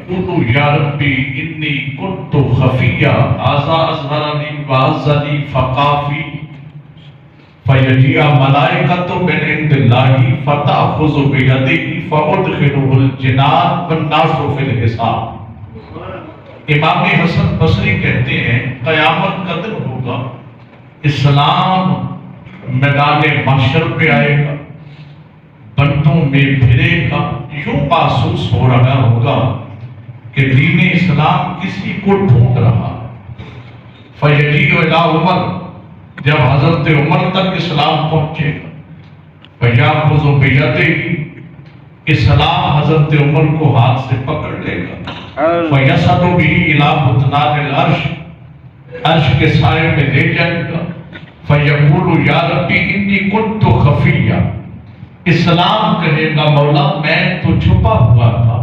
فَيَقُولُ يَا رَبِّ إِنِّي كُنْتُ خَفِيًّا هَذَا أَظْهَرَنِي وَأَعَزَّنِي فَخَافِي فَيَجِيءُ مَلَائِكَةٌ مِنْ عِنْدِ اللَّهِ فَتَأْخُذُ بِيَدِهِ فَأُدْخِلُهُ الْجِنَانَ وَالنَّاسُ فِي الْحِسَابِ۔ امام حسن بصری کہتے ہیں قیامت کا دن ہوگا، اسلام میدان محشر پہ آئے گا، بندوں میں پھرے گا، یوں محسوس ہو رہا ہوگا کہ دین اسلام کسی کو ڈھونڈ رہا۔ فَيَجِيءُ إِلَىٰ عمر، جب حضرت عمر تک اسلام پہنچے گا، فَيَأْخُذُ بِيَدِهِ، اسلام حضرت عمر کو ہاتھ سے پکڑ لے گا، فَيَصْعَدُ بِهِ إِلَىٰ بُطْنَانِ الْعَرْشِ، عرش کے سائے میں لے جائے گا، فَيَقُولُ يَا رَبِّ إِنِّي كُنْتُ خَفِيًّا، اسلام کہے گا مولا میں تو چھپا ہوا تھا،